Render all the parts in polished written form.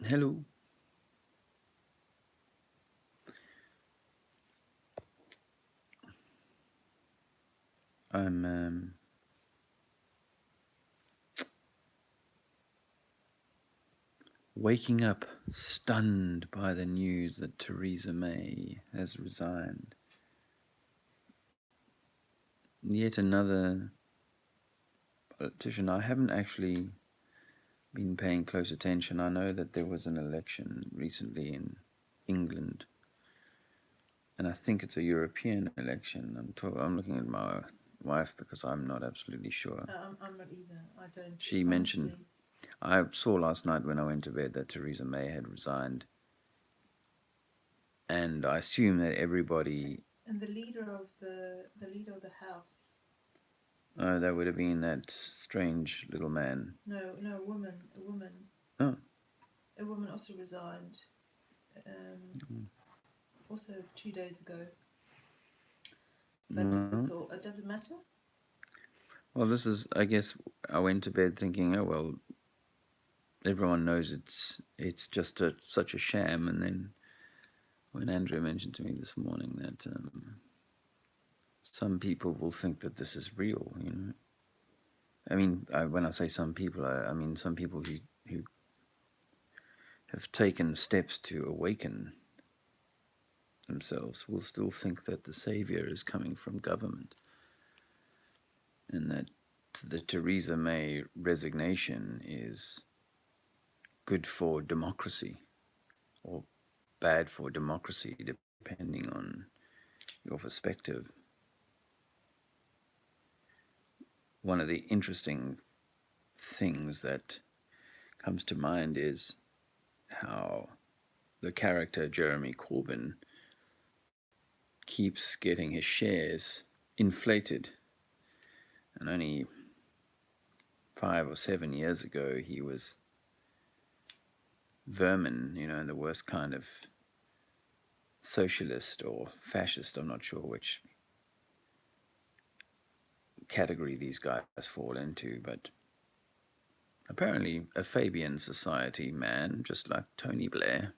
Hello. I'm waking up stunned by the news that Theresa May has resigned. Yet another politician. I haven't actually been paying close attention. I know that there was an election recently in England, and I think it's a European election. I'm looking at my wife because I'm not absolutely sure. I'm not either. I don't. She mentioned, Honestly. I saw last night when I went to bed that Theresa May had resigned, and I assume that everybody. And the leader of the house. Oh, that would have been that strange little man. No, no, a woman, Oh, a woman also resigned. Also 2 days ago. But well, it's all. It doesn't matter. well, this is. I guess I went to bed thinking, oh well, everyone knows it's just such a sham. And then when Andrea mentioned to me this morning that some people will think that this is real, I mean, when I say some people, I mean some people who have taken steps to awaken themselves will still think that the savior is coming from government, and that the Theresa May resignation is good for democracy or bad for democracy, depending on your perspective. One of the interesting things that comes to mind is how the character Jeremy Corbyn keeps getting his shares inflated. And only 5 or 7 years ago, he was vermin, the worst kind of socialist or fascist. I'm not sure which category these guys fall into, but apparently a Fabian Society man, just like Tony Blair,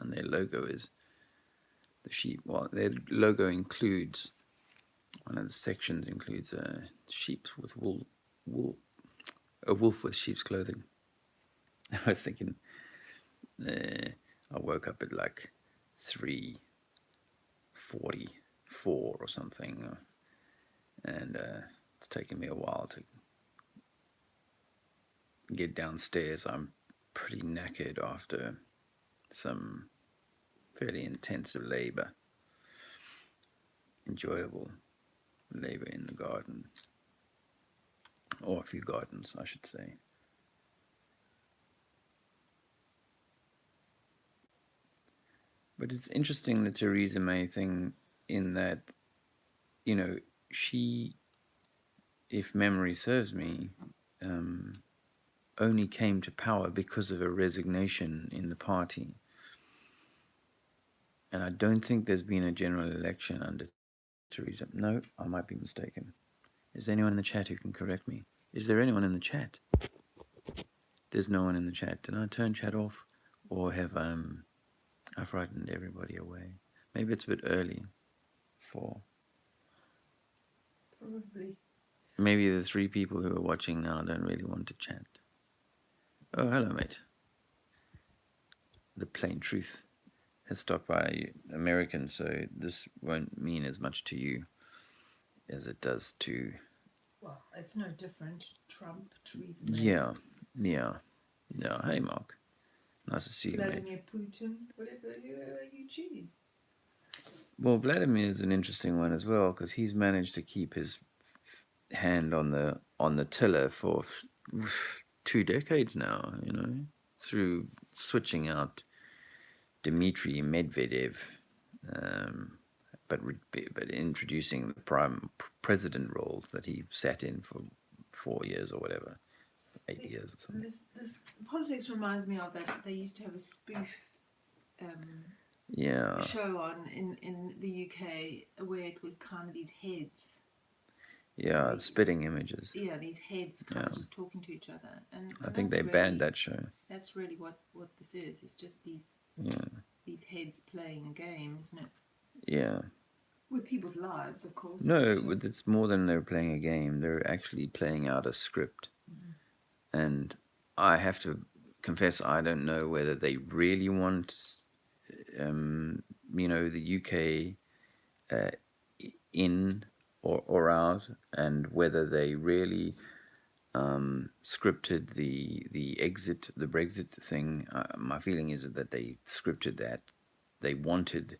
and their logo is the sheep. Well, their logo includes one of the sections includes sheep with wool, a wolf with sheep's clothing. I was thinking, I woke up at like 3:44 or something, and it's taken me a while to get downstairs. I'm pretty knackered after some fairly intensive labour, enjoyable labour in the garden, or a few gardens, I should say. But it's interesting the Theresa May thing in that, she, if memory serves me, only came to power because of a resignation in the party. And I don't think there's been a general election under Theresa. No, I might be mistaken. Is there anyone in the chat who can correct me? Is there anyone in the chat? There's no one in the chat. Did I turn chat off? Or have I frightened everybody away? Maybe it's a bit early for. Probably. Maybe the 3 people who are watching now don't really want to chat. Oh, hello, mate. The plain truth has stopped by Americans, so this won't mean as much to you as it does to. Well, it's no different. Trump, Theresa May, Yeah, yeah, yeah. Hey, Mark. Nice to see you, mate. Vladimir Putin, whatever you choose. Well, Vladimir is an interesting one as well because he's managed to keep his hand on the tiller for 2 decades now. Through switching out Dmitry Medvedev, um, but introducing the prime president roles that he sat in for 4 years or whatever, 8 years or something. This politics reminds me of that they used to have a spoof Yeah, show on in the UK where it was kind of these heads. Yeah, spitting images. Yeah, these heads kind of just talking to each other, and I think that's they really banned that show. that's really what this is. It's just these heads playing a game, isn't it? Yeah. With people's lives, of course. No, but it's more than they're playing a game. They're actually playing out a script. And I have to confess, I don't know whether they really want, the UK in or out, and whether they really scripted the Brexit thing. My feeling is that they scripted that. They wanted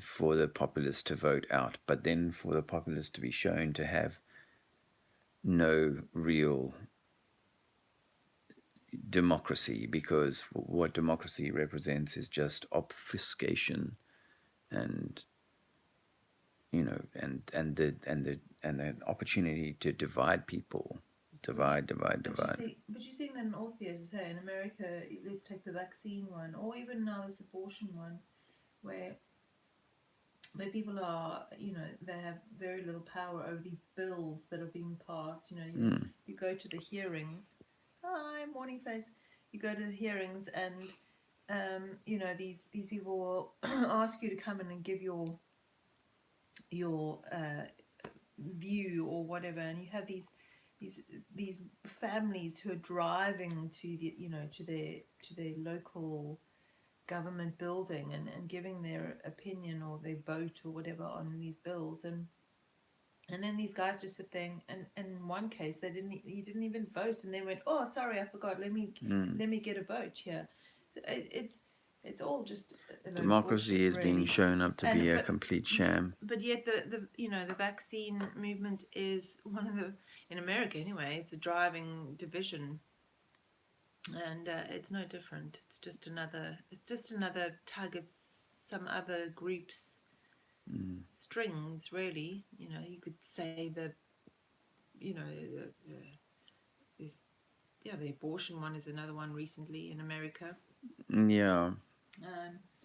for the populace to vote out, but then for the populace to be shown to have no real democracy, because what democracy represents is just obfuscation and and the opportunity to divide people, divide. But you see that in all theatres, hey, in America, let's take the vaccine one, or even now this abortion one, where people are, they have very little power over these bills that are being passed. You go to the hearings. Hi, morning face. You go to the hearings, and these people will ask you to come in and give your view or whatever, and you have these families who are driving to the to their local government building and giving their opinion or their vote or whatever on these bills, and then these guys just sit there, and in one case he didn't even vote, and they went, oh, sorry, I forgot, let me get a vote here. It's all just a load of Democracy bullshit, is being really. shown up to be a complete sham. But yet the vaccine movement is one of the, in America anyway, it's a driving division, and it's no different. It's just another tug at some other group's strings, really. You could say this, the abortion one is another one recently in America. Yeah.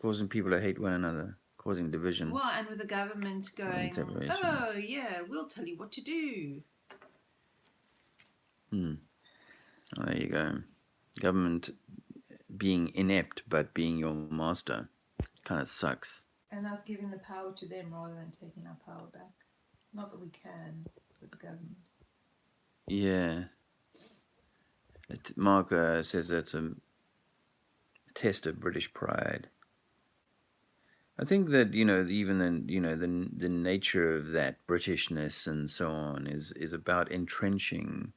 Causing people to hate one another, causing division. Well, and with the government going, oh yeah, we'll tell you what to do. Oh, there you go. Government being inept but being your master kind of sucks. And us giving the power to them rather than taking our power back. Not that we can with the government. Yeah. Mark says that's a test of British pride. I think that even the nature of that Britishness and so on is about entrenching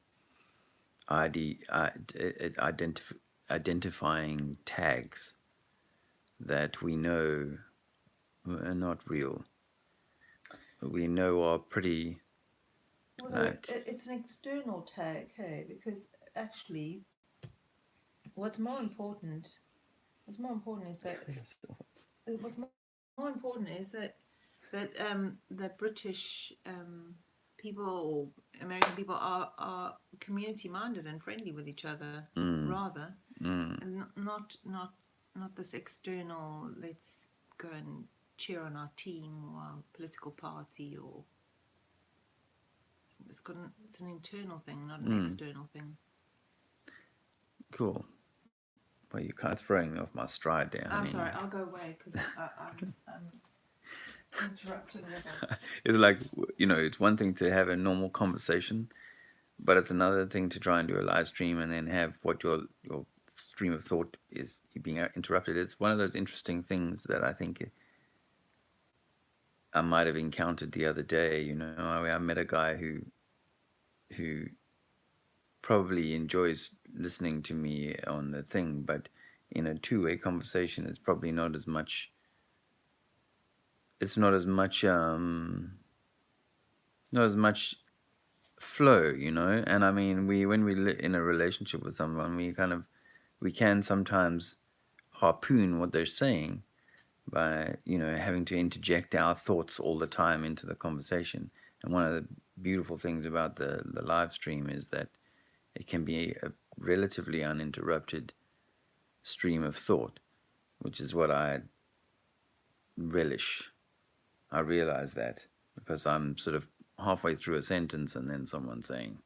identifying tags that we know are not real. We know are pretty. Well, it's an external tag, hey, because actually, what's more important is that the British people, American people, are community minded and friendly with each other, rather, and not this external, let's go and cheer on our team or our political party, or it's an internal thing, not an external thing. Cool. Well, you're kind of throwing me off my stride there. I'm sorry, I'll go away because I'm interrupting. It's like, it's one thing to have a normal conversation, but it's another thing to try and do a live stream and then have what your stream of thought is being interrupted. It's one of those interesting things that I think I might have encountered the other day. I met a guy who probably enjoys listening to me on the thing, but in a two-way conversation, it's probably not as much. It's not as much. Not as much flow, And I mean, when we in a relationship with someone, we can sometimes harpoon what they're saying by having to interject our thoughts all the time into the conversation. And one of the beautiful things about the live stream is that it can be a relatively uninterrupted stream of thought, which is what I relish. I realize that because I'm sort of halfway through a sentence and then someone saying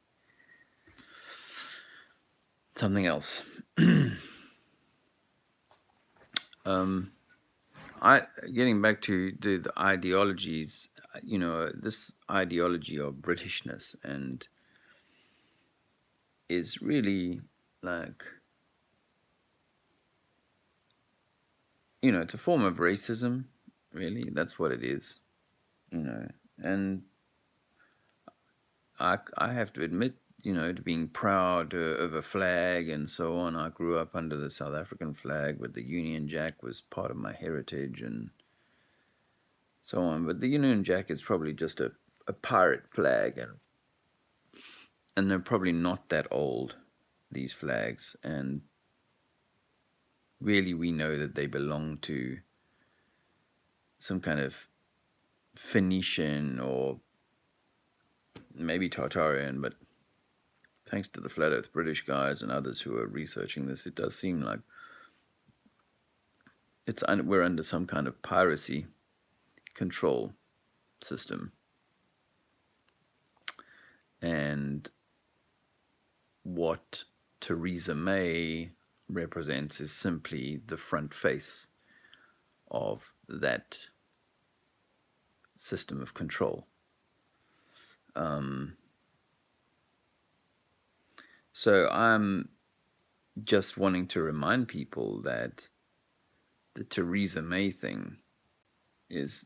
something else. um, I getting back to the ideologies, this ideology of Britishness and is really like, it's a form of racism, really. That's what it is, and I have to admit, to being proud of a flag and so on. I grew up under the South African flag, but the Union Jack was part of my heritage and so on. But the Union Jack is probably just a pirate flag, and they're probably not that old, these flags. And really, we know that they belong to some kind of Phoenician or maybe Tartarian, but thanks to the Flat Earth British guys and others who are researching this, it does seem like we're under some kind of piracy control system. And what Theresa May represents is simply the front face of that system of control. So I'm just wanting to remind people that the Theresa May thing is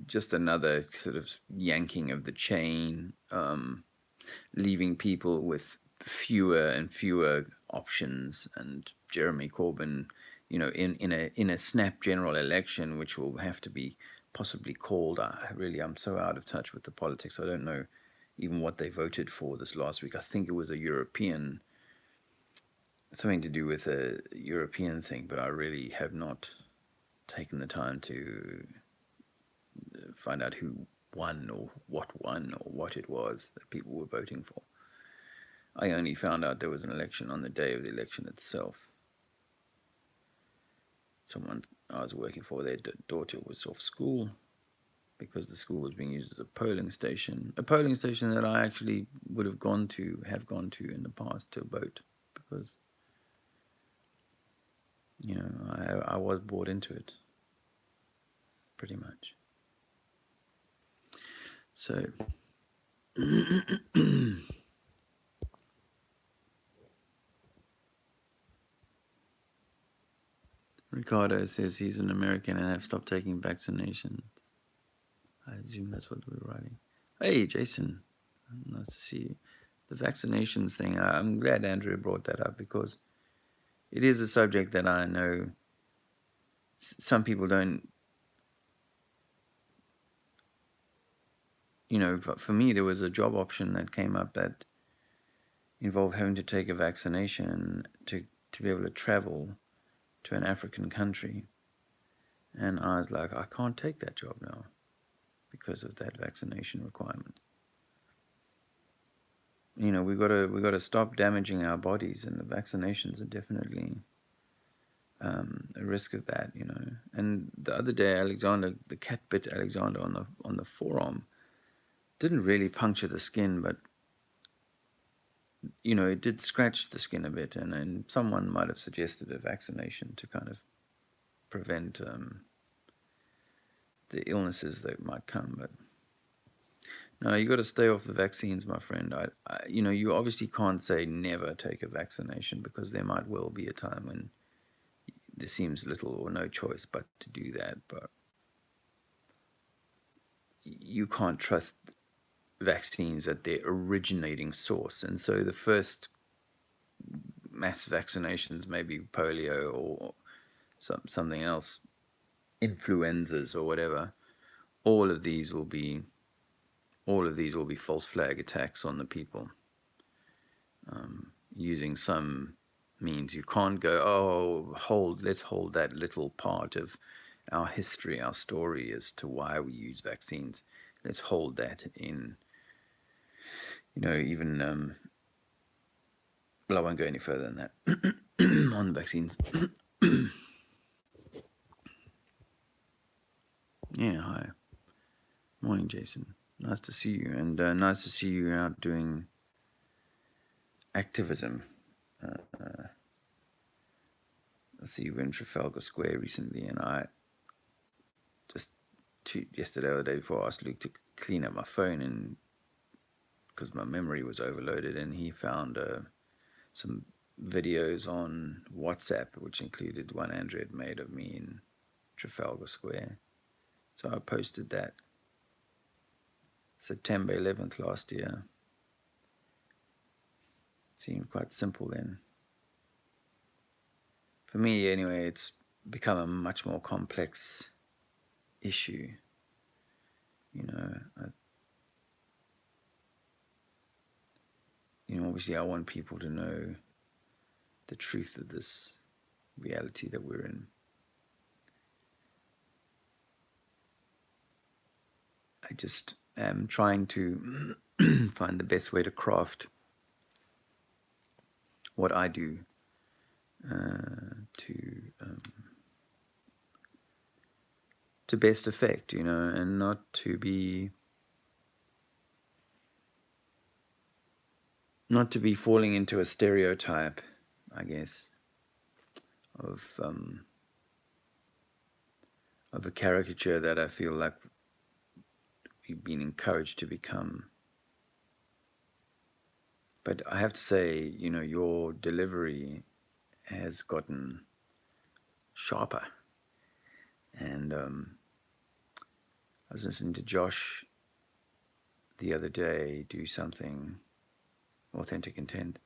just another sort of yanking of the chain, leaving people with fewer and fewer options. And Jeremy Corbyn, in a snap general election, which will have to be possibly called. I'm so out of touch with the politics. I don't know even what they voted for this last week. I think it was a European, something to do with a European thing, but I really have not taken the time to find out who won or what it was that people were voting for. I only found out there was an election on the day of the election itself. Someone I was working for, their daughter was off school because the school was being used as a polling station that I actually would have gone to in the past to vote, because I was bought into it pretty much. So Ricardo says he's an American and have stopped taking vaccinations. I assume that's what we're writing. Hey, Jason. Nice to see you. The vaccinations thing, I'm glad Andrea brought that up, because it is a subject that I know some people don't. For me, there was a job option that came up that involved having to take a vaccination to be able to travel to an African country. And I was like, I can't take that job now because of that vaccination requirement. We gotta stop damaging our bodies, and the vaccinations are definitely a risk of that. And the other day, Alexander, the cat bit Alexander on the forearm. Didn't really puncture the skin, but it did scratch the skin a bit, and someone might have suggested a vaccination to kind of prevent the illnesses that might come. But no, you got to stay off the vaccines, my friend. You obviously can't say never take a vaccination, because there might well be a time when there seems little or no choice but to do that. But you can't trust vaccines at their originating source. And so the first mass vaccinations, maybe polio or something else, influenzas or whatever, all of these will be false flag attacks on the people, using some means. You can't go, let's hold that little part of our history, our story as to why we use vaccines. Let's hold that in, even, well, I won't go any further than that on the vaccines. Yeah, hi. Morning, Jason. Nice to see you, and nice to see you out doing activism. I see you in Trafalgar Square recently, and I just yesterday or the day before asked Luke to clean up my phone, and because my memory was overloaded, and he found some videos on WhatsApp, which included one Andrew had made of me in Trafalgar Square. So I posted that September 11th last year. Seemed quite simple then. For me, anyway, it's become a much more complex issue. Obviously I want people to know the truth of this reality that we're in. I just am trying to find the best way to craft what I do to best effect, and not to be falling into a stereotype, I guess, of a caricature that I feel like we've been encouraged to become. But I have to say, your delivery has gotten sharper. And I was listening to Josh the other day do something, Authentic Intent.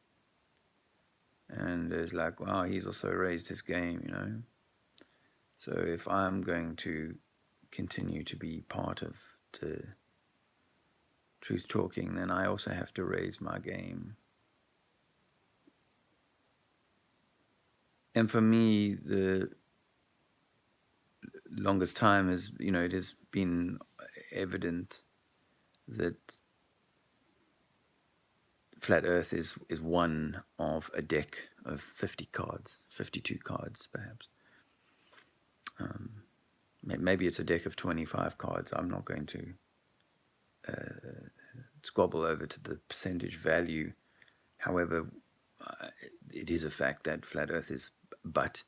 And it's like, wow, he's also raised his game, So if I'm going to continue to be part of the truth talking, then I also have to raise my game. And for me, the longest time is, it has been evident that Flat Earth is one of a deck of 50 cards, 52 cards perhaps. Maybe it's a deck of 25 cards. I'm not going to squabble over to the percentage value. However, it is a fact that Flat Earth is but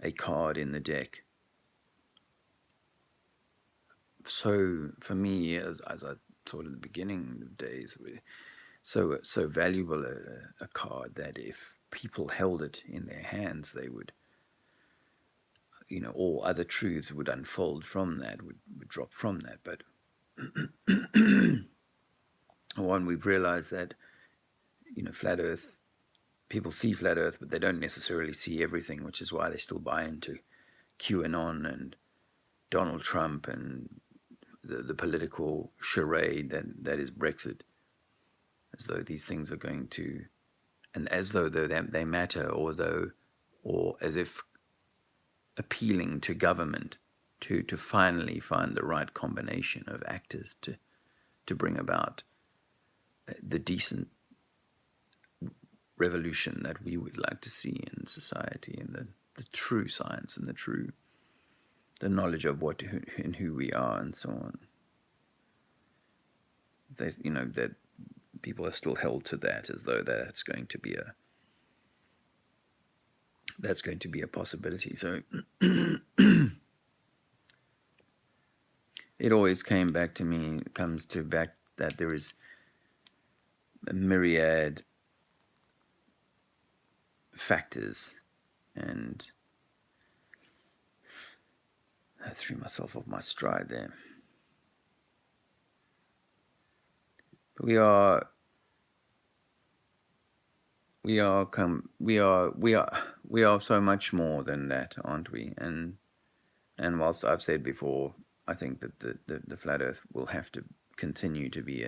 a card in the deck. So for me, as I thought at the beginning of days, so valuable a card that if people held it in their hands, they would, all other truths would unfold from that, would drop from that. But one, we've realized that, Flat Earth, people see Flat Earth, but they don't necessarily see everything, which is why they still buy into QAnon and Donald Trump and the political charade that is Brexit, as though these things are going to, and as though they matter, or as if appealing to government to finally find the right combination of actors to bring about the decent revolution that we would like to see in society, and the true science and the knowledge of what and who we are and so on. That people are still held to that as though that's going to be a possibility. So it always comes back that there is a myriad factors, and I threw myself off my stride there. But we are so much more than that, aren't we? And whilst I've said before, I think that the flat Earth will have to continue to be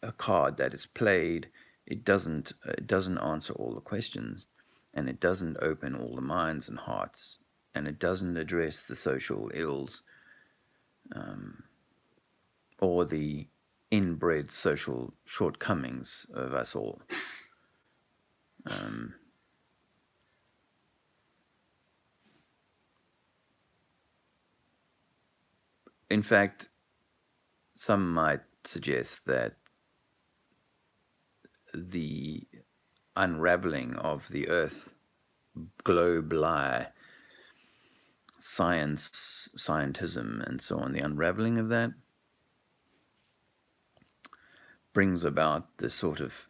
a card that is played. It doesn't answer all the questions, and it doesn't open all the minds and hearts, and it doesn't address the social ills or the inbred social shortcomings of us all. In fact, some might suggest that the unraveling of the Earth globe lie, scientism, and so on, the unraveling of that brings about the sort of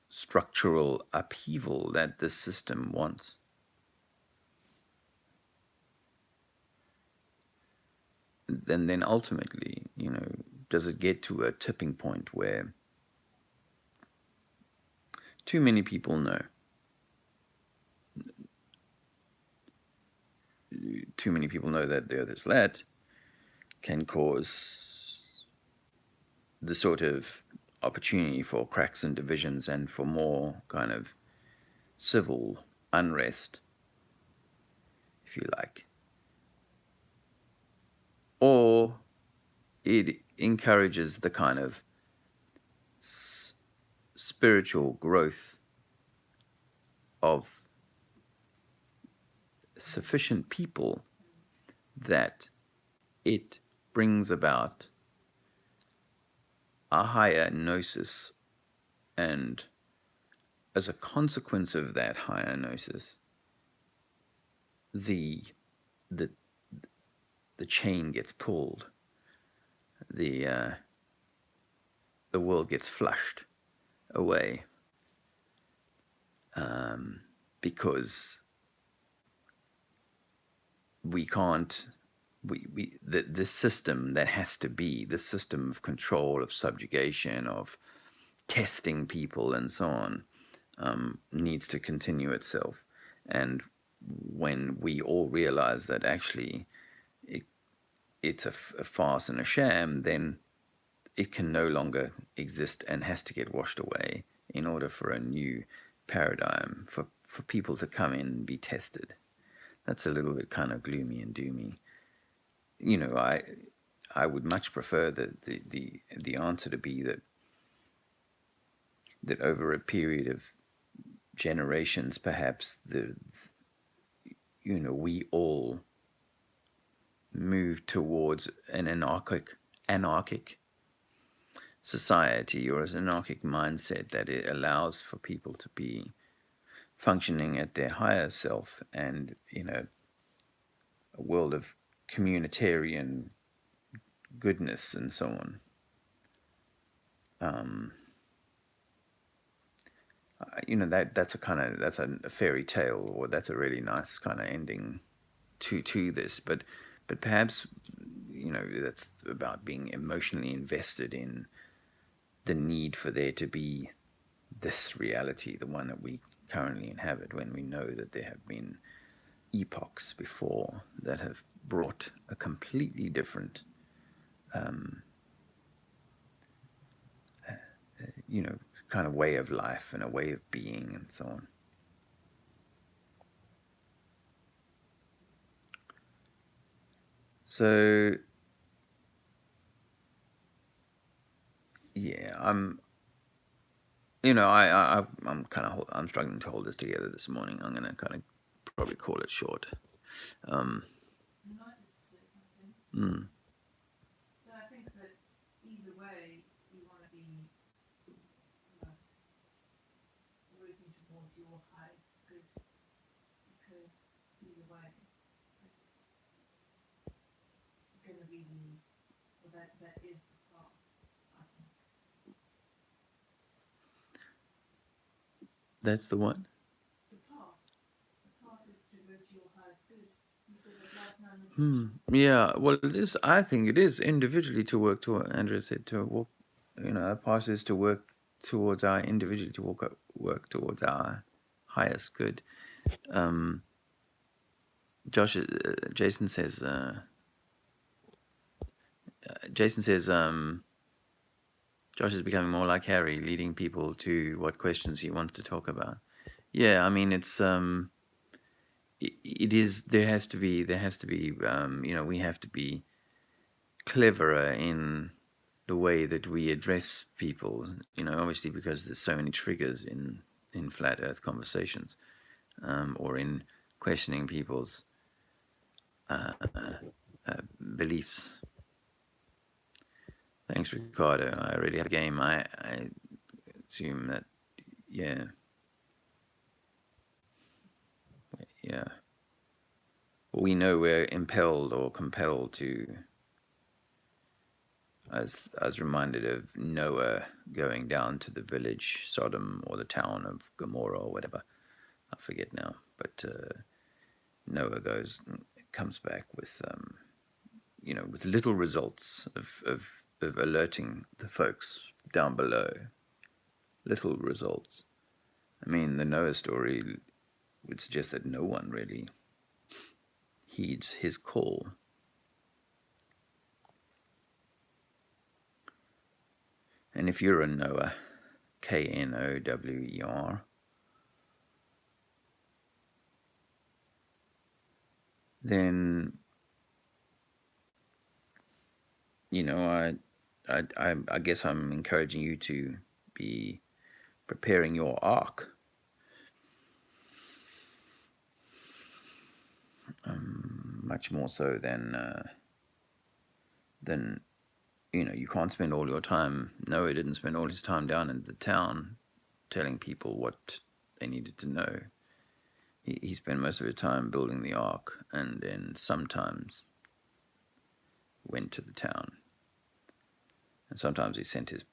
structural upheaval that this system wants. And then ultimately, does it get to a tipping point where too many people know? Too many people know that the Earth is flat can cause the sort of opportunity for cracks and divisions and for more kind of civil unrest, if you like. Or it encourages the kind of spiritual growth of sufficient people that it brings about a higher gnosis, and as a consequence of that higher gnosis, the the the chain gets pulled, the world gets flushed away, because we can't. This system that has to be this system of control, of subjugation, of testing people, and so on, needs to continue itself. And when we all realize that actually it's a farce and a sham, then it can no longer exist and has to get washed away in order for a new paradigm, for people to come in and be tested. That's a little bit kind of gloomy and doomy. I would much prefer the answer to be that over a period of generations, perhaps we all move towards an anarchic society, or as an anarchic mindset, that it allows for people to be functioning at their higher self, and a world of communitarian goodness and so on. That's a fairy tale, or that's a really nice kind of ending to this, but perhaps that's about being emotionally invested in the need for there to be this reality, the one that we currently inhabit, when we know that there have been epochs before that have brought a completely different kind of way of life and a way of being and so on. So yeah, I'm I'm struggling to hold this together this morning. I'm gonna kind of probably call it short. Mm. But I think that either way, you want to be working towards your highest good, because either way, it's going to be that is the path, I think. That's the one. The path is to work to your highest good. You said that last night. Yeah, well, it is. I think it is individually to work toward. Andrea said to walk. Our path is to work towards our individually to work towards our highest good. Jason says. Jason says. Josh is becoming more like Harry, leading people to what questions he wants to talk about. Yeah, I mean, it's it is. There has to be. We have to be cleverer in the way that we address people. Obviously, because there's so many triggers in flat Earth conversations, or in questioning people's beliefs. Thanks, Ricardo. I already have a game. I assume that, yeah. We know we're impelled or compelled to. I was reminded of Noah going down to the village Sodom or the town of Gomorrah or whatever. I forget now, but Noah comes back with with little results of alerting the folks down below. Little results. I mean, the Noah story would suggest that no one really heeds his call. And if you're a Noah, Knower, then I guess I'm encouraging you to be preparing your ark. Much more so than you can't spend all your time. Noah didn't spend all his time down in the town telling people what they needed to know. He spent most of his time building the ark, and then sometimes went to the town, and sometimes he sent his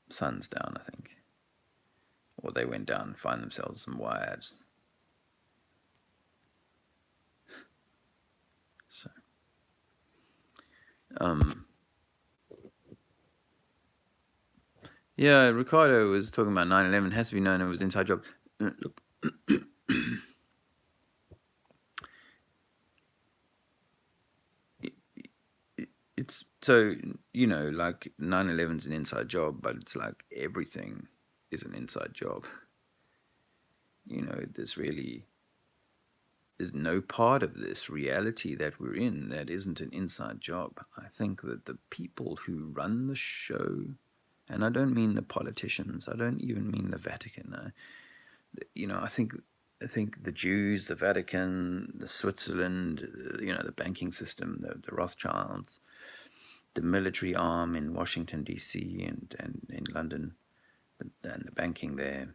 sons down, I think, or they went down and find themselves some wives. So, yeah, Ricardo was talking about 9/11. It has to be known it was an inside job. Look, it's so like 9/11's an inside job, but it's like everything is an inside job. There's no part of this reality that we're in that isn't an inside job. I think that the people who run the show, and I don't mean the politicians, I don't even mean the Vatican. I think the Jews, the Vatican, the Switzerland, the banking system, the Rothschilds, the military arm in Washington D.C. and in London, and the banking there.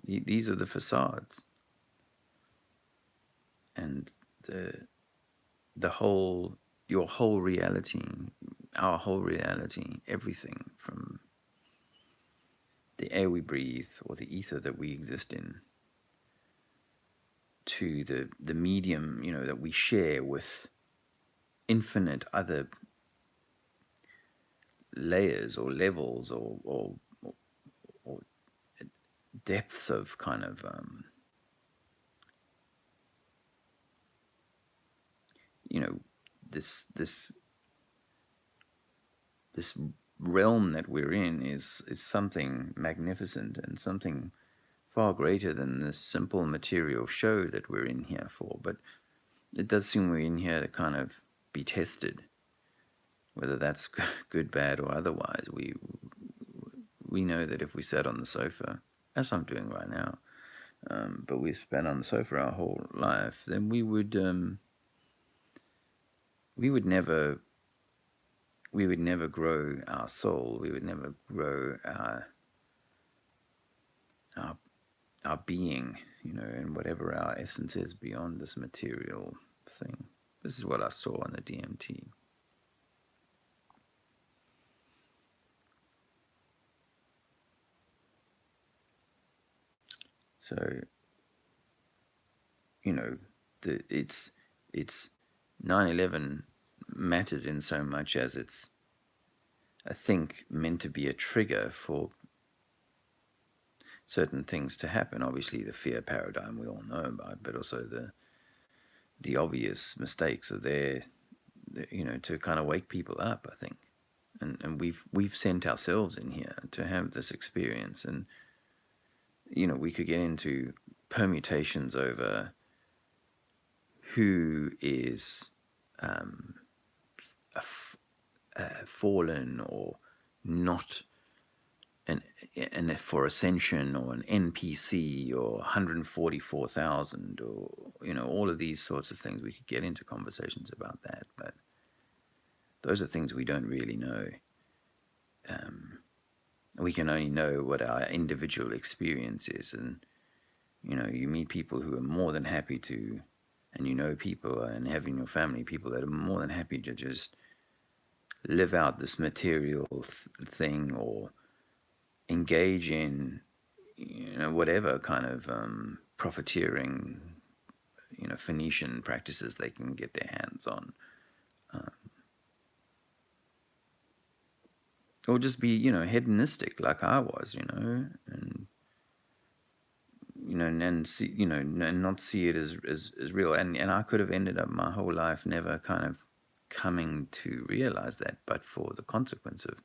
These are the facades, and your whole reality, our whole reality, everything from the air we breathe or the ether that we exist in to the medium that we share with infinite other layers or levels or depths of kind of this realm that we're in is something magnificent and something far greater than this simple material show that we're in here for. But it does seem we're in here to kind of be tested, whether that's good, bad, or otherwise. We know that if we sat on the sofa, as I'm doing right now, but we spent on the sofa our whole life, then we would never grow our soul. We would never grow our being, and whatever our essence is beyond this material thing. This is what I saw on the DMT. So, it's 9/11 matters in so much as it's, I think, meant to be a trigger for certain things to happen. Obviously, the fear paradigm we all know about, but also the obvious mistakes are there, to kind of wake people up, I think. And we've sent ourselves in here to have this experience, and we could get into permutations over who is fallen or not and for Ascension or an NPC or 144,000 or all of these sorts of things. We could get into conversations about that, but those are things we don't really know. We can only know what our individual experience is, and you meet people who are more than happy to, and people and have in your family people that are more than happy to just live out this material thing or engage in whatever kind of profiteering Phoenician practices they can get their hands on, or just be hedonistic like I was, and and see and not see it as real, and I could have ended up my whole life never kind of coming to realize that, but for the consequence of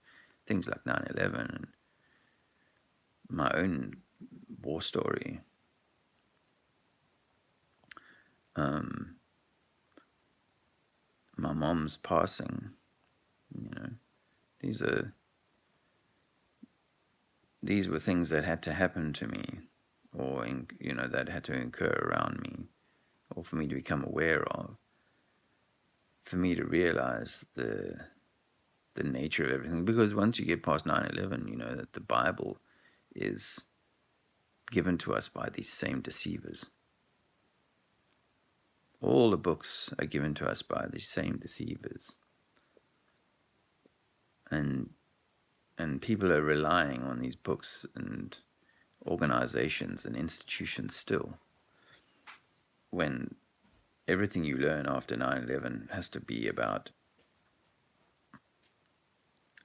things like 9/11 and my own war story. My mom's passing, these were things that had to happen to me, or that had to occur around me, or for me to become aware of, for me to realize the nature of everything. Because once you get past 9/11, you know that the Bible is given to us by these same deceivers. All the books are given to us by these same deceivers. And people are relying on these books and organizations and institutions still, when everything you learn after 9/11 has to be about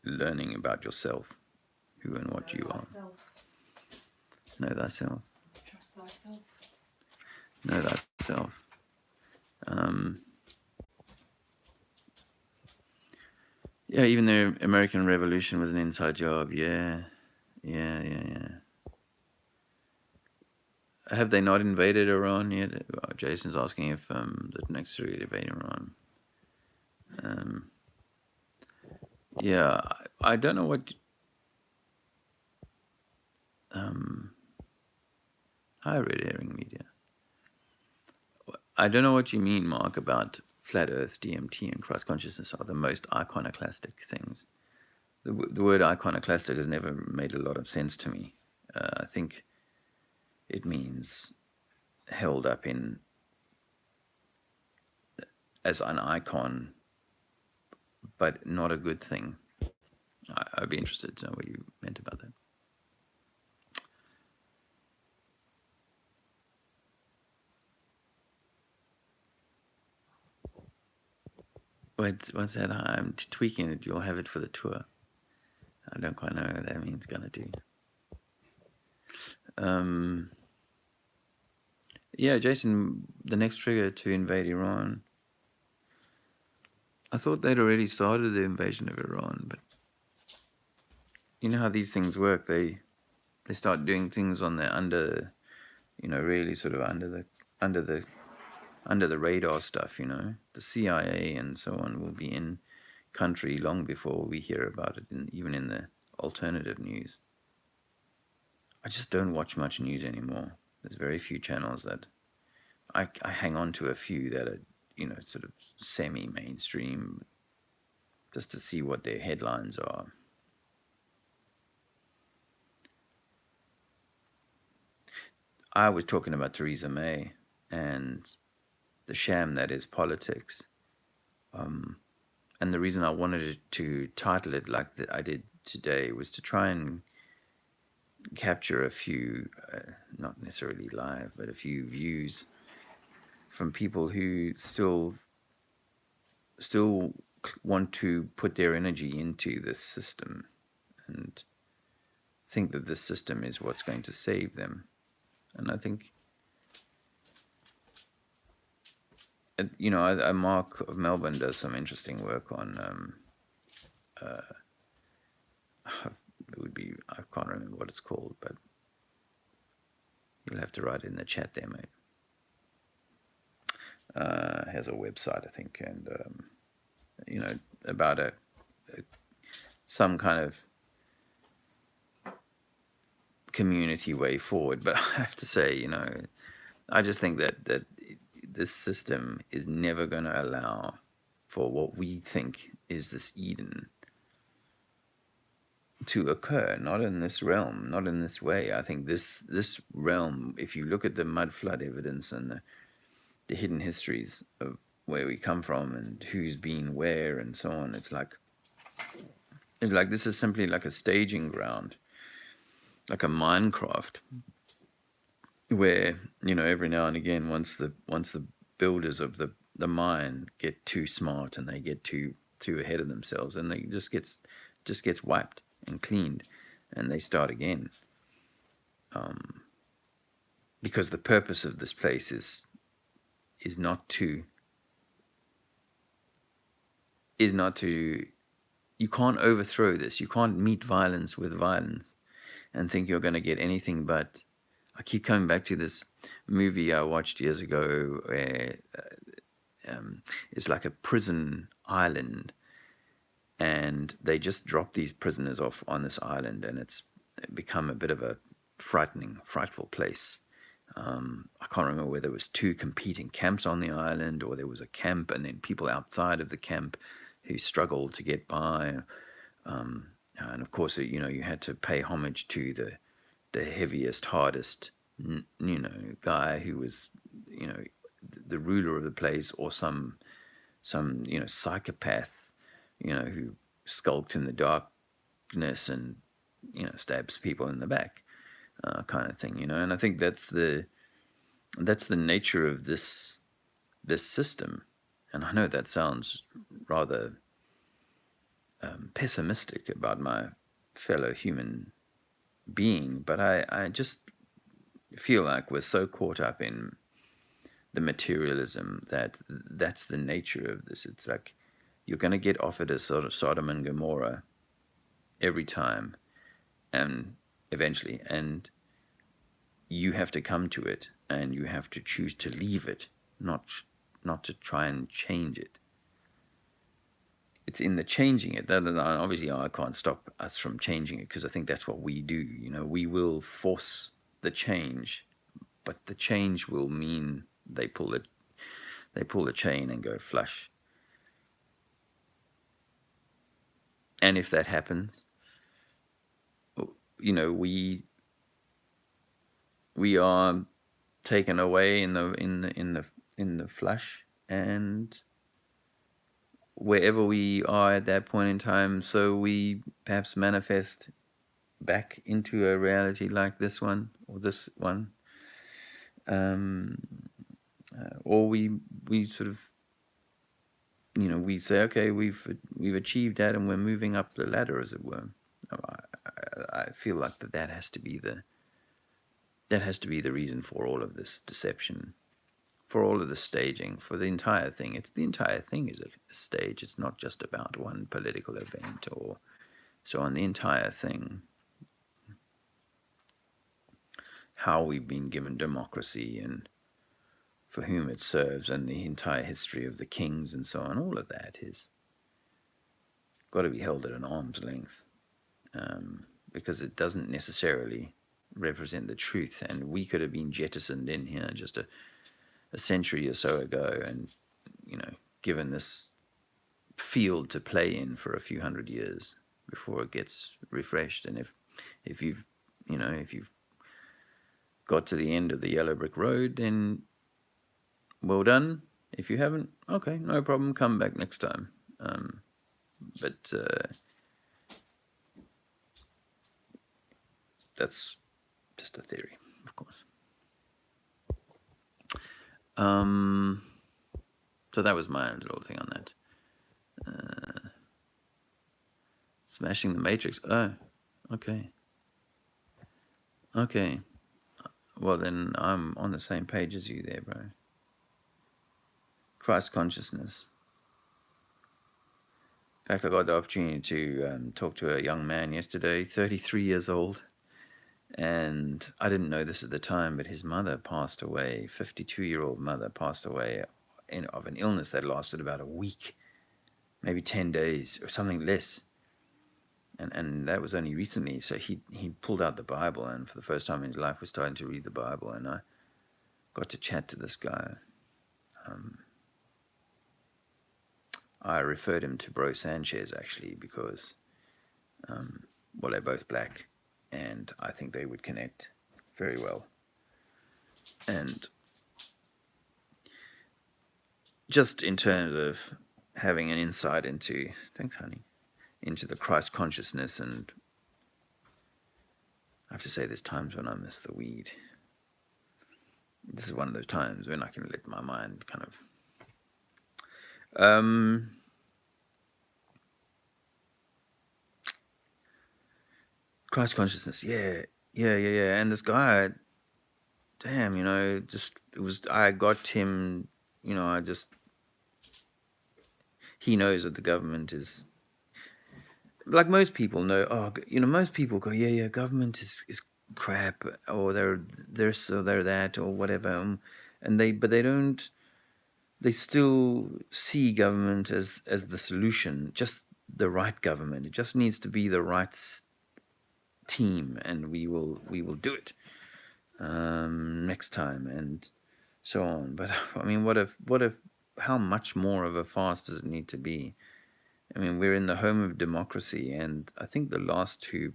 learning about yourself, who and what you are. Know thyself. Trust thyself. Know thyself. Yeah, even the American Revolution was an inside job. Yeah. Have they not invaded Iran yet? Well, Jason's asking if the next three invade Iran. Yeah, I don't know what. Hi, Red Herring Media. I don't know what you mean, Mark, about flat Earth, DMT, and Christ consciousness are the most iconoclastic things. The word iconoclastic has never made a lot of sense to me. I think it means held up in as an icon, but not a good thing. I'd be interested to know what you meant about that. What's that? I'm tweaking it. You'll have it for the tour. I don't quite know what that means. Gonna do. Yeah, Jason. The next trigger to invade Iran. I thought they'd already started the invasion of Iran, but you know how these things work. They start doing things on the really sort of under the radar stuff. The CIA and so on will be in country long before we hear about it, even in the alternative news. I just don't watch much news anymore. There's very few channels that I hang on to, a few that are sort of semi-mainstream, just to see what their headlines are. I was talking about Theresa May and the sham that is politics. And the reason I wanted to title it like I did today was to try and capture a few, not necessarily live, but a few views from people who still want to put their energy into this system and think that this system is what's going to save them. And I think, Mark of Melbourne does some interesting work on, I can't remember what it's called, but you'll have to write it in the chat there, mate. Has a website, I think, and, about some kind of community way forward. But I have to say, you know, I just think that this system is never going to allow for what we think is this Eden to occur. Not in this realm, not in this way. I think this realm, if you look at the mud flood evidence and the hidden histories of where we come from and who's been where and so on, it's like this is simply like a staging ground, like a Minecraft, where, you know, every now and again, once the builders of the mine get too smart and they get too ahead of themselves, and they just gets wiped and cleaned, and they start again, because the purpose of this place is not to you can't overthrow this. You can't meet violence with violence and think you're going to get anything but. I keep coming back to this movie I watched years ago where it's like a prison island, and they just drop these prisoners off on this island, and it's become a bit of a frightful place. I can't remember whether it was two competing camps on the island, or there was a camp and then people outside of the camp who struggled to get by. And of course, you know, you had to pay homage to the heaviest, hardest, guy who was, you know, the ruler of the place, or some psychopath, who skulked in the darkness and stabs people in the back, kind of thing. And I think that's the nature of this system. And I know that sounds rather pessimistic about my fellow human being, but I just feel like we're so caught up in the materialism that's the nature of this. It's like you're going to get offered a sort of Sodom and Gomorrah every time, and eventually, and you have to come to it, and you have to choose to leave it, not to try and change it. It's in the changing it that obviously I can't stop us from changing it, because I think that's what we do. We will force the change, but the change will mean they pull the chain and go flush. And if that happens, we are taken away in the flush, and wherever we are at that point in time, so we perhaps manifest back into a reality like this one, or this one, or we sort of, we say, okay, we've achieved that, and we're moving up the ladder, as it were. I feel like that has to be the reason for all of this deception, for all of the staging, for the entire thing. The entire thing is a stage. It's not just about one political event or so on. The entire thing, how we've been given democracy and for whom it serves, and the entire history of the kings and so on, all of that is got to be held at an arm's length, because it doesn't necessarily represent the truth. And we could have been jettisoned in here just a century or so ago, and given this field to play in for a few hundred years before it gets refreshed. And if you've got to the end of the yellow brick road, then well done. If you haven't, okay, no problem, come back next time. But that's just a theory, of course. So that was my little thing on that. Smashing the Matrix. Oh, okay. Okay. Well, then I'm on the same page as you there, bro. Christ consciousness. In fact, I got the opportunity to talk to a young man yesterday, 33 years old. And I didn't know this at the time, but his mother passed away, 52-year-old mother passed away of an illness that lasted about a week, maybe 10 days or something less. and that was only recently. So he pulled out the Bible, and for the first time in his life, was starting to read the Bible. And I got to chat to this guy. I referred him to Bro Sanchez actually because, well, they're both black, and I think they would connect very well. And just in terms of having an insight into, thanks, honey, into the Christ consciousness. And I have to say, there's times when I miss the weed. This is one of those times when I can let my mind kind of. Christ consciousness, yeah. And this guy, damn, I got him, he knows that the government is, like most people know, most people go, government is crap, or they're that, or whatever, but they don't, they still see government as the solution, just the right government. It just needs to be the right team, and we will do it next time, and so on. But I mean, what if how much more of a farce does it need to be? I mean, we're in the home of democracy, and I think the last two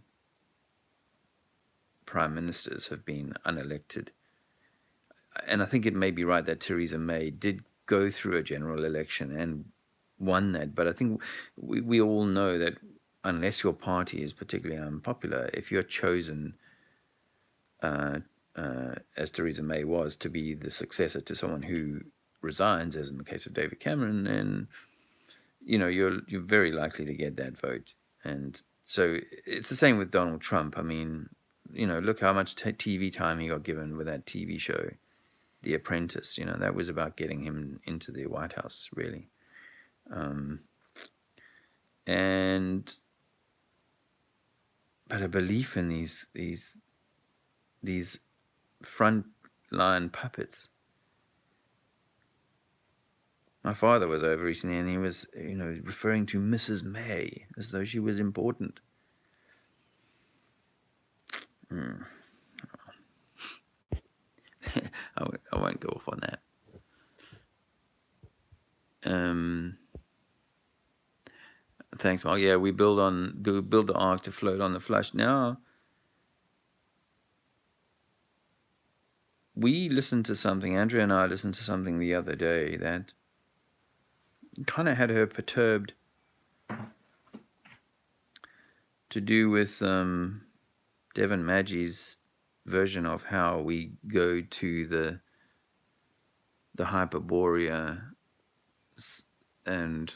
prime ministers have been unelected. And I think it may be right that Theresa May did go through a general election and won that. But I think we all know that unless your party is particularly unpopular, if you're chosen, as Theresa May was, to be the successor to someone who resigns, as in the case of David Cameron, then you're very likely to get that vote. And so it's the same with Donald Trump. I mean, look how much TV time he got given with that TV show, The Apprentice. That was about getting him into the White House, really. But a belief in these front line puppets. My father was over recently, and he was, referring to Mrs. May as though she was important. I won't go off on that. Thanks, Mark. Yeah, we build the ark to float on the flush. Now, we listened to something, Andrea and I listened to something the other day that kind of had her perturbed, to do with Devon Maggie's version of how we go to the Hyperborea, and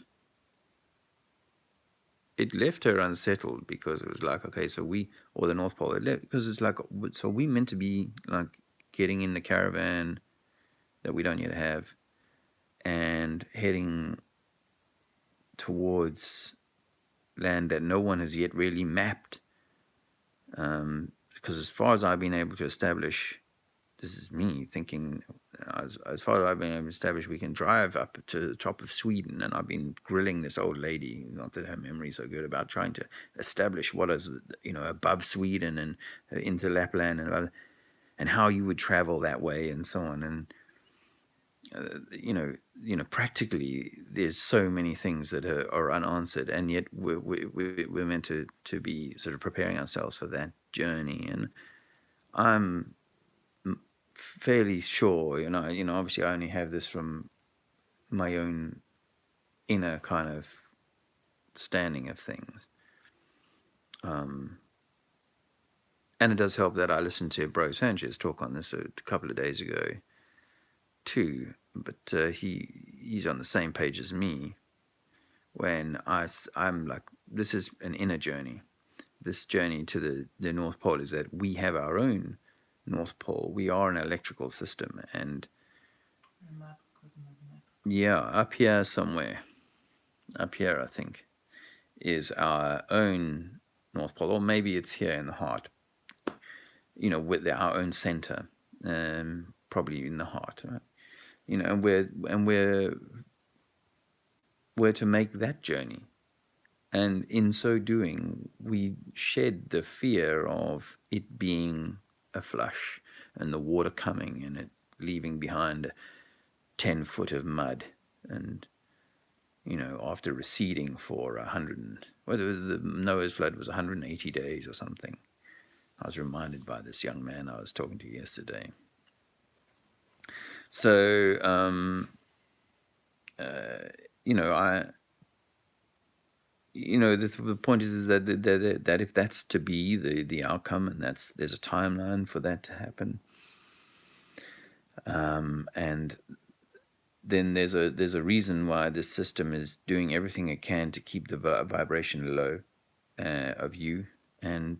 it left her unsettled, because it was like, okay, so or the North Pole, it left, because it's like, so we meant to be like getting in the caravan that we don't yet have and heading towards land that no one has yet really mapped, because as far as I've been able to establish, this is me thinking, as far as I've been able to establish, we can drive up to the top of Sweden, and I've been grilling this old lady, not that her memory is so good, about trying to establish what is, above Sweden and into Lapland and how you would travel that way and so on. And practically there's so many things that are unanswered, and yet we're meant to be sort of preparing ourselves for that journey. And I'm fairly sure, obviously I only have this from my own inner kind of standing of things. And it does help that I listened to Bro Sanchez talk on this a couple of days ago too, but he's on the same page as me when I'm like, this is an inner journey. This journey to the North Pole is that we have our own North Pole. We are an electrical system, and yeah, up here somewhere, I think, is our own North Pole, or maybe it's here in the heart, with our own center, probably in the heart, right? And we're to make that journey. And in so doing, we shed the fear of it being a flush and the water coming and it leaving behind 10 foot of mud. And, after receding for 100, whether the Noah's flood was 180 days or something. I was reminded by this young man I was talking to yesterday. So, I the point is that if that's to be the outcome, and there's a timeline for that to happen, and then there's a reason why this system is doing everything it can to keep the vibration low of you, and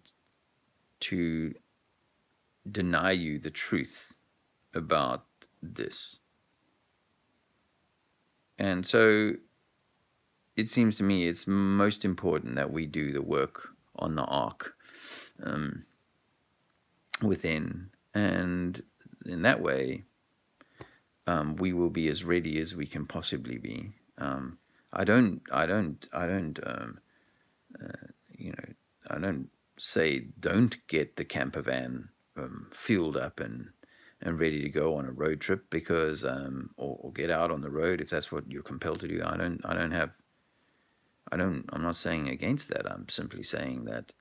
to deny you the truth about this. And so it seems to me it's most important that we do the work on the ark within, and in that way, we will be as ready as we can possibly be. I don't, I don't say don't get the camper van fueled up and ready to go on a road trip, because or get out on the road if that's what you're compelled to do. I'm not saying against that. I'm simply saying that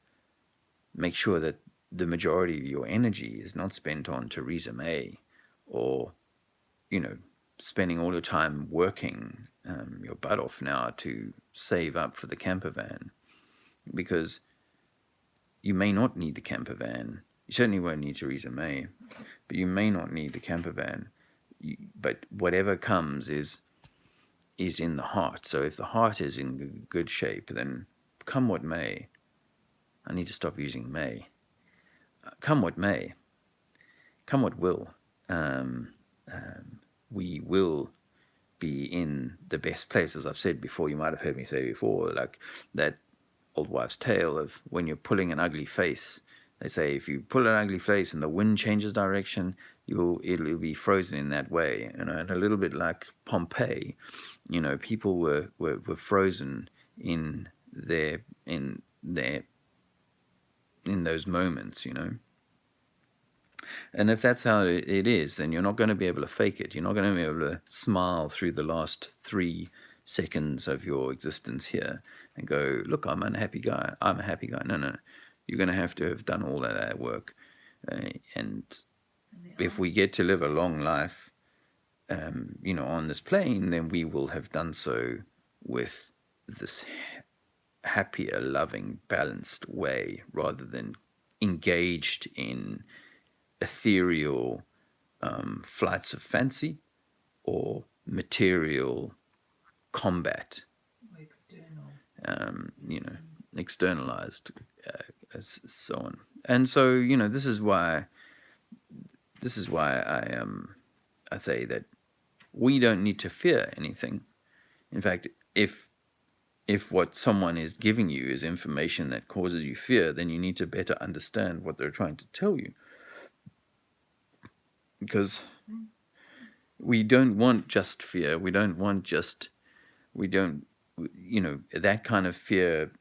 make sure that the majority of your energy is not spent on Theresa May, or spending all your time working your butt off now to save up for the camper van, because you may not need the camper van. You certainly won't need Theresa May, but you may not need the camper van. But whatever comes is in the heart. So if the heart is in good shape, then come what may. I need to stop using may. Come what may. Come what will. We will be in the best place. As I've said before, you might have heard me say before, like that old wives' tale of when you're pulling an ugly face. They say if you pull an ugly face and the wind changes direction, it'll be frozen in that way. And a little bit like Pompeii, people were frozen in those moments, And if that's how it is, then you're not going to be able to fake it. You're not going to be able to smile through the last 3 seconds of your existence here and go, look, I'm an unhappy guy. I'm a happy guy. No. You're going to have done all of that work. And if we get to live a long life, on this plane, then we will have done so with this happier, loving, balanced way, rather than engaged in ethereal flights of fancy or material combat, or external, externalized, so on. And so, this is why I say that we don't need to fear anything. In fact, if what someone is giving you is information that causes you fear, then you need to better understand what they're trying to tell you. Because we don't want just fear. We don't, that kind of fear,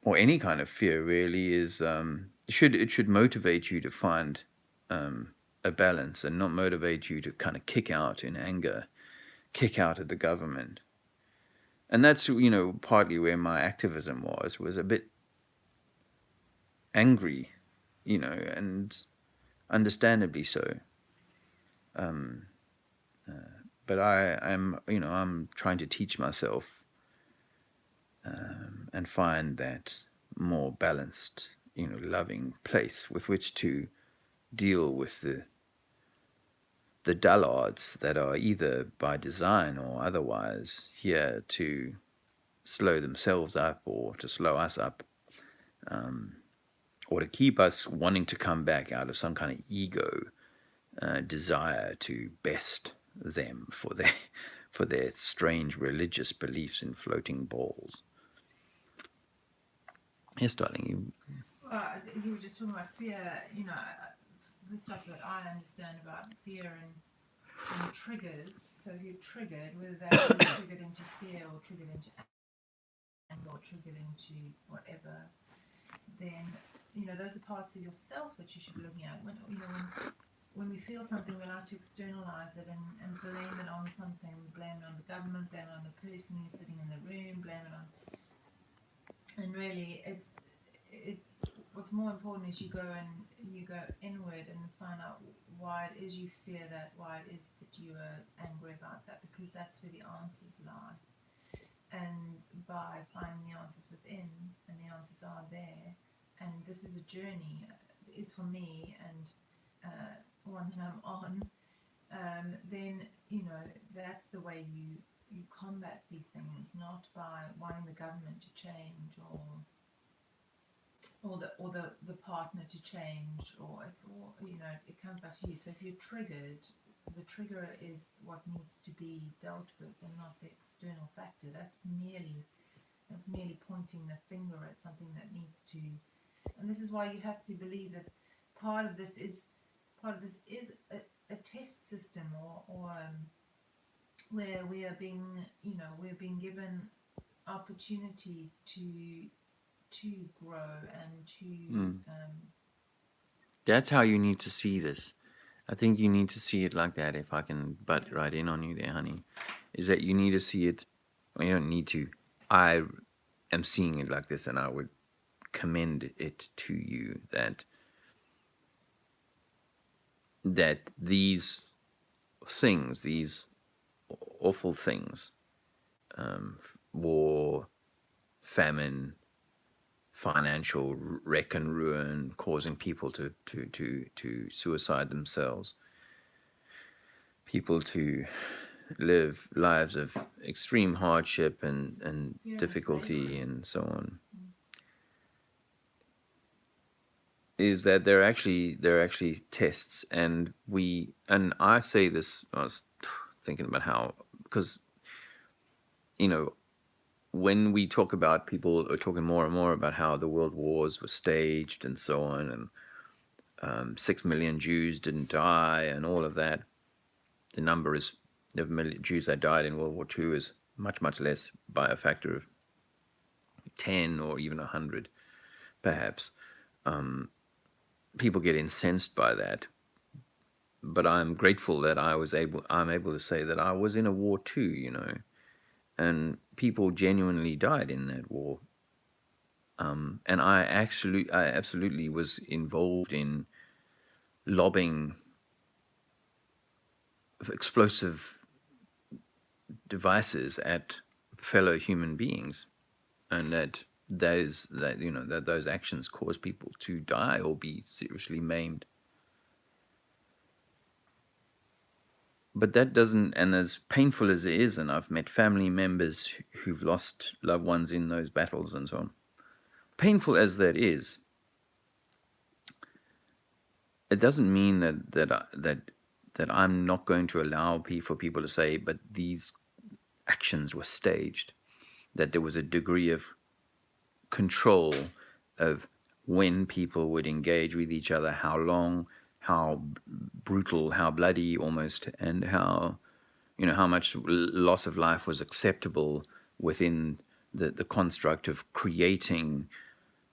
or any kind of fear really, is, it should motivate you to find a balance, and not motivate you to kind of kick out in anger, kick out at the government. And that's, partly where my activism was a bit angry, and understandably so. But I'm trying to teach myself and find that more balanced, loving place with which to deal with the dullards that are either by design or otherwise here to slow themselves up, or to slow us up, or to keep us wanting to come back out of some kind of ego desire to best them for their strange religious beliefs in floating balls. Yes, darling. You were just talking about fear. The stuff that I understand about fear and triggers. So if you're triggered, whether that be triggered into fear or triggered into anger, or triggered into whatever, then those are parts of yourself that you should be looking at. When we feel something, we like to externalize it and blame it on something. Blame it on the government, blame it on the person who's sitting in the room, blame it on. And really, what's more important is you go inward and find out why it is you fear that, why it is that you are angry about that, because that's where the answers lie. And by finding the answers within, and the answers are there, and this is a journey, is for me, and one that I'm on, then that's the way you combat these things, not by wanting the government to change or the partner to change, or it's all it comes back to you. So if you're triggered, the trigger is what needs to be dealt with, and not the external factor. That's merely pointing the finger at something that needs to. And this is why you have to believe that part of this is a test system, or where we are being we're being given opportunities to grow and to That's how you need to see this. I think you need to see it like that, if I can butt right in on you there, honey. Is that you need to see it, well, you don't need to. I am seeing it like this, and I would commend it to you that these things, these awful things, war, famine, financial wreck and ruin, causing people to suicide themselves, people to live lives of extreme hardship and difficulty and so on, is that they're actually tests. And I say this, I was thinking about how, because when we talk about, people are talking more and more about how the world wars were staged and so on, and 6 million Jews didn't die and all of that. The number is, the Jews that died in World War II is much, much less, by a factor of 10 or even 100, perhaps. People get incensed by that. But I'm grateful that I'm able to say that I was in a war too, and people genuinely died in that war. And I absolutely was involved in lobbing explosive devices at fellow human beings, and that those actions cause people to die or be seriously maimed. But that doesn't, and as painful as it is, and I've met family members who've lost loved ones in those battles and so on, painful as that is, it doesn't mean that I'm not going to allow for people to say, but these actions were staged, that there was a degree of control of when people would engage with each other, how long, how brutal, how bloody almost, and how much loss of life was acceptable within the construct of creating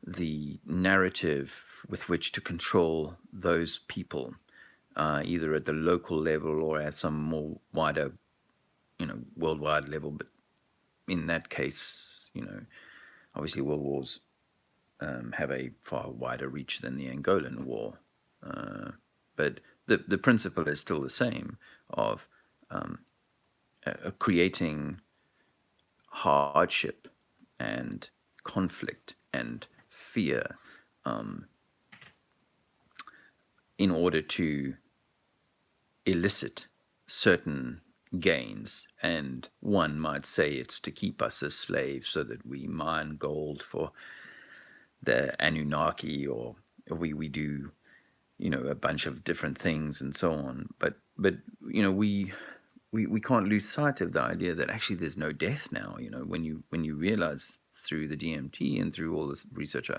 the narrative with which to control those people, either at the local level or at some more wider, worldwide level. But in that case, obviously world wars have a far wider reach than the Angolan War. But the principle is still the same, of creating hardship and conflict and fear, in order to elicit certain gains. And one might say it's to keep us as slaves so that we mine gold for the Anunnaki, or we do a bunch of different things and so on. But we can't lose sight of the idea that actually there's no death now. When you realize through the DMT and through all this research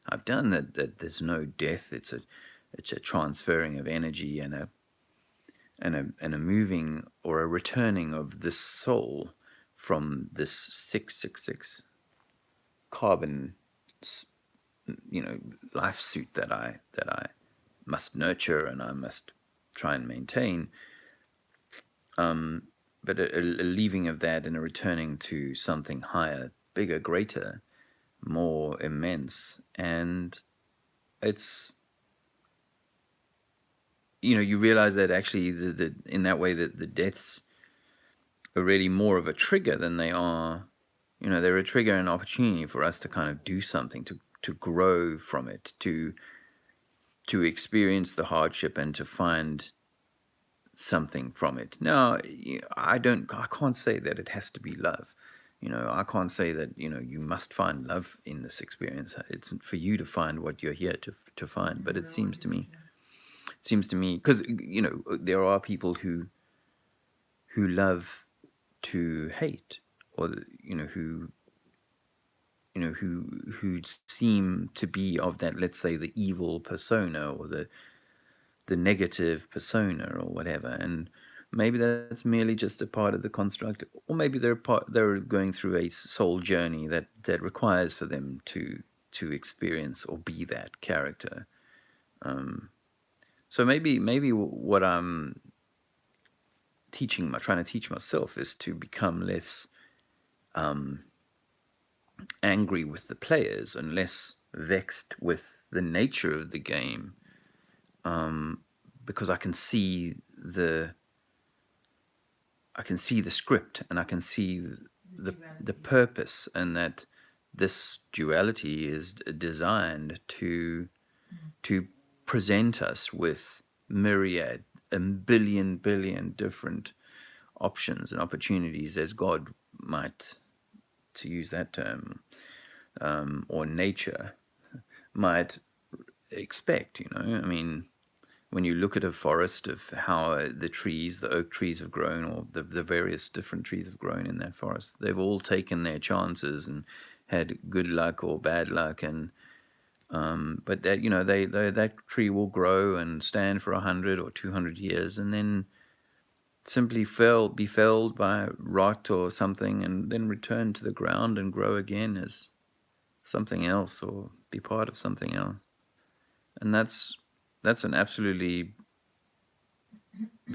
I've done, that there's no death. It's a transferring of energy and a moving or a returning of this soul from this 666 carbon, you know, life suit that I must nurture and I must try and maintain. But a leaving of that and a returning to something higher, bigger, greater, more immense. And it's, you realize that actually in that way that the deaths are really more of a trigger than they are, they're a trigger and opportunity for us to kind of do something, to grow from it, to experience the hardship and to find something from it. Now, I can't say that it has to be love. I can't say that, you must find love in this experience. It's for you to find what you're here to find. But it seems to me, because, there are people who love to hate, or, who seem to be of that, let's say, the evil persona, or the negative persona, or whatever. And maybe that's merely just a part of the construct, or maybe they're going through a soul journey that requires for them to experience or be that character. So maybe what I'm trying to teach myself, is to become less angry with the players and less vexed with the nature of the game, because I can see the script, and I can see the purpose, and that this duality is designed to present us with myriad, a billion different options and opportunities, as God might, to use that term, or nature might expect. I mean, when you look at a forest, of how the oak trees have grown, or the various different trees have grown in that forest, they've all taken their chances and had good luck or bad luck. And but that, that tree will grow and stand for 100 or 200 years, and then simply be felled by rot or something, and then return to the ground and grow again as something else, or be part of something else. And that's an absolutely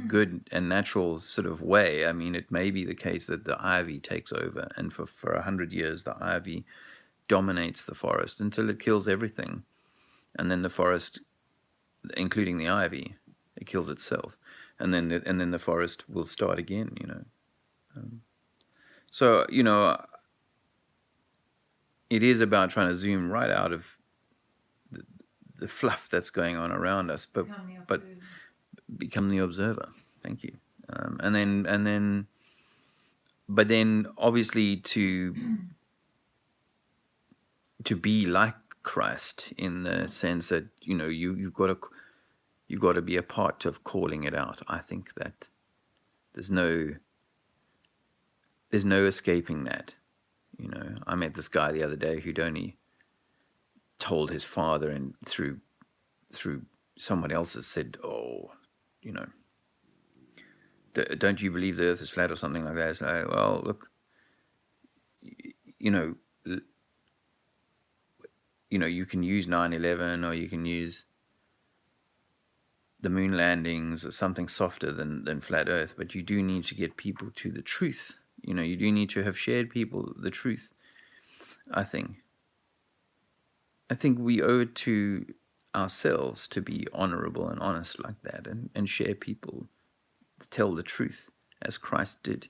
good and natural sort of way. I mean, it may be the case that the ivy takes over, and for 100 years the ivy dominates the forest until it kills everything, and then the forest, including the ivy, it kills itself, and then the forest will start again. So it is about trying to zoom right out of the fluff that's going on around us, but become the observer. Thank you. But then obviously to be like Christ, in the sense that you've got to be a part of calling it out. I think that there's no escaping that. I met this guy the other day who'd only told his father, and through someone else has said, "Oh, you know, don't you believe the Earth is flat," or something like that. So, well, look, you know, you can use 9/11, or you can use the moon landings, or something softer than flat Earth, but you do need to get people to the truth. You do need to have shared people the truth. I think we owe it to ourselves to be honorable and honest like that, and share people, to tell the truth as Christ did.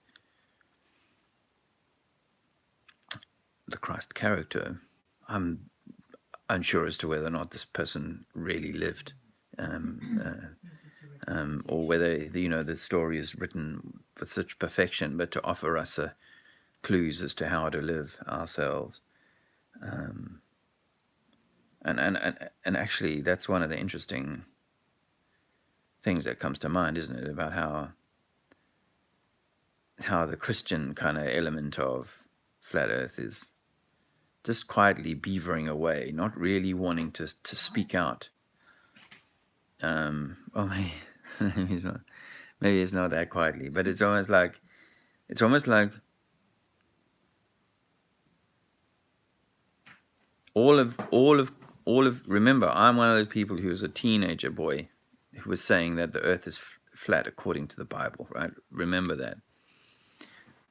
The Christ character, I'm unsure as to whether or not this person really lived, or whether the story is written with such perfection, but to offer us clues as to how to live ourselves. And actually, that's one of the interesting things that comes to mind, isn't it? About how the Christian kind of element of flat Earth is just quietly beavering away, not really wanting to speak out. Well, maybe it's not. Maybe it's not that quietly, but it's almost like all of remember, I'm one of those people who was a teenager boy who was saying that the earth is flat according to the Bible, right? Remember that.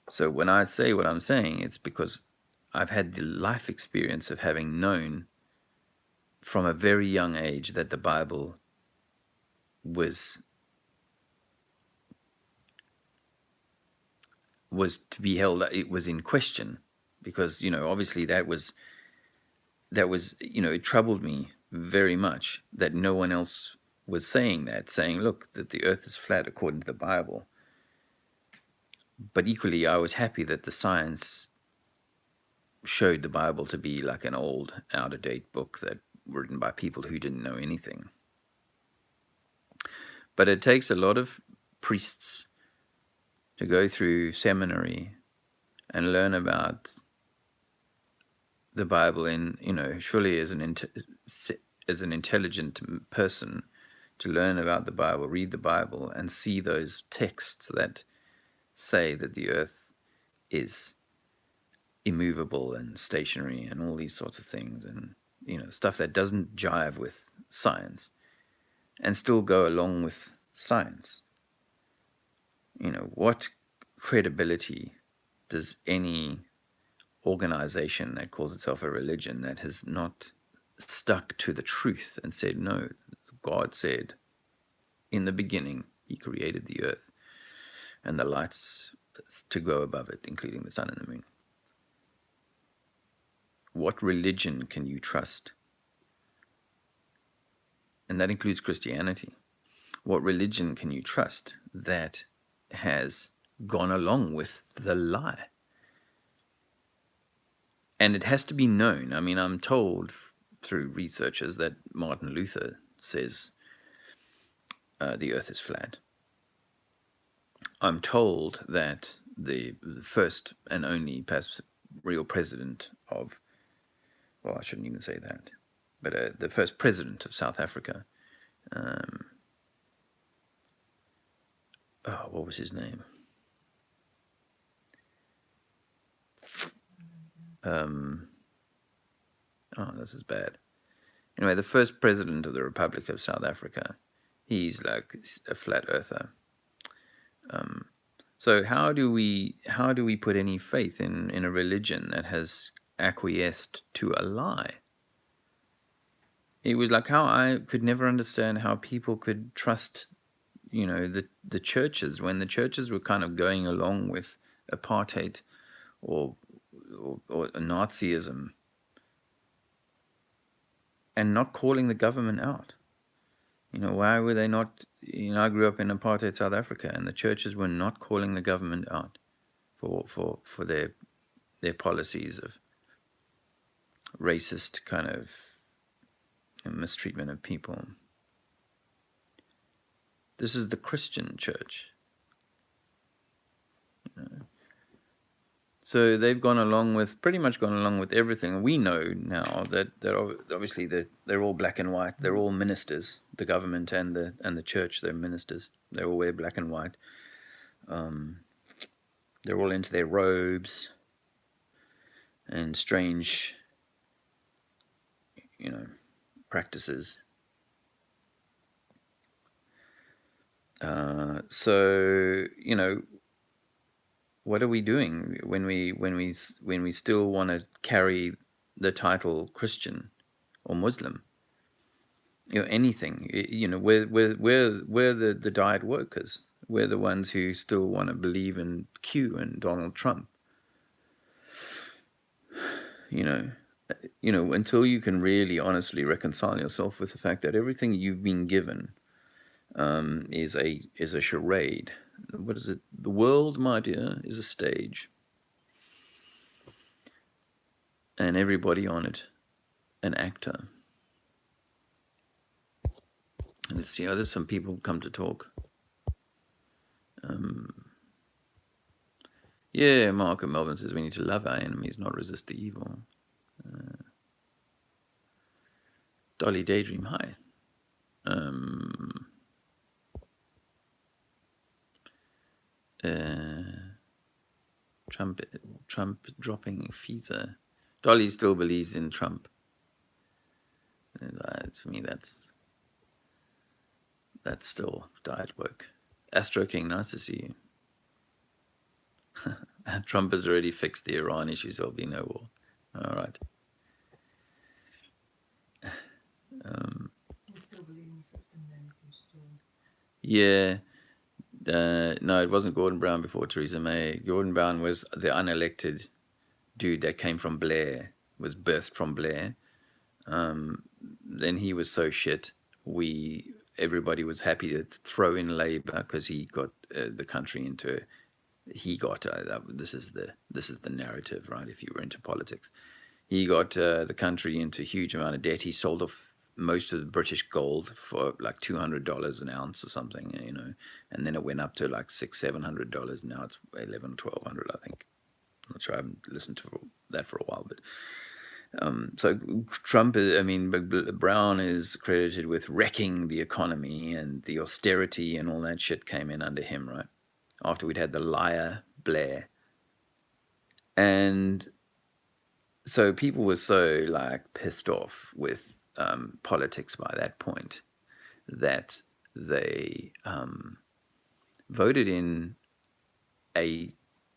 So when I say what I'm saying, it's because I've had the life experience of having known from a very young age that the Bible was to be held, it was in question, because obviously that was it troubled me very much that no one else was saying look, that the earth is flat according to the Bible. But equally, I was happy that the science showed the Bible to be like an old, out-of-date book that written by people who didn't know anything. But it takes a lot of priests to go through seminary and learn about the Bible in, surely as an intelligent person, to learn about the Bible, read the Bible, and see those texts that say that the earth is immovable and stationary and all these sorts of things, and stuff that doesn't jive with science, and still go along with science. What credibility does any organization that calls itself a religion that has not stuck to the truth and said, no, God said in the beginning he created the earth and the lights to go above it, including the sun and the moon? What religion can you trust? And that includes Christianity. What religion can you trust that has gone along with the lie? And it has to be known. I mean, I'm told through researchers that Martin Luther says the earth is flat. I'm told that the first and only real president of, well, I shouldn't even say that, but the first president of South Africa, what was his name? This is bad. Anyway, the first president of the Republic of South Africa, he's like a flat earther. So how do we put any faith in a religion that has acquiesced to a lie? It was like how I could never understand how people could trust, the churches, when the churches were kind of going along with apartheid or Nazism, and not calling the government out. Why were they not? I grew up in apartheid South Africa, and the churches were not calling the government out for their policies of racist kind of mistreatment of people. This is the Christian church. So they've pretty much gone along with everything. We know now that obviously they're all black and white. They're all ministers. The government and the church, they're ministers. They all wear black and white. They're all into their robes and strange, practices. So what are we doing when we still want to carry the title Christian or Muslim? Anything. We're the diet workers. We're the ones who still want to believe in Q and Donald Trump. Until you can really honestly reconcile yourself with the fact that everything you've been given is a charade. What is it? The world, my dear, is a stage, and everybody on it an actor. And let's see, there's some people come to talk. Yeah, Mark and Melvin says we need to love our enemies, not resist the evil. Dolly Daydream, hi. Trump dropping Fiza. Dolly still believes in Trump. For me, that's still diet woke. Astro King, nice to see you. Trump has already fixed the Iran issues. There'll be no war. All right. You still believe in the system then? You still... Yeah. No, it wasn't Gordon Brown before Theresa May. Gordon Brown was the unelected dude that came from Blair, was birthed from Blair. Then he was so shit. Everybody was happy to throw in Labour because he got the country into. He got this is the narrative, right? If you were into politics, he got the country into a huge amount of debt. He sold off most of the British gold for like $200 an ounce or something, and then it went up to like $600-700. Now it's 1100-1200, I think. I'm not sure. I haven't listened to that for a while, but so Trump, Brown is credited with wrecking the economy, and the austerity and all that shit came in under him, right? After we'd had the liar Blair. And so people were so like pissed off with politics by that point that they voted in a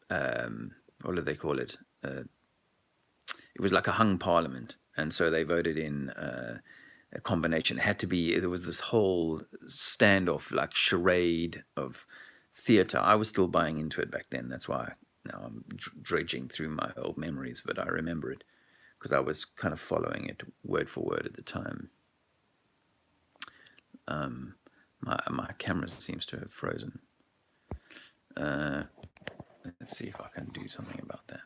what do they call it? It was like a hung parliament, and so they voted in a combination. It had to be. There was this whole standoff, like charade of theatre. I was still buying into it back then. That's why now I'm dredging through my old memories, but I remember it because I was kind of following it word for word at the time. My camera seems to have frozen. Let's see if I can do something about that.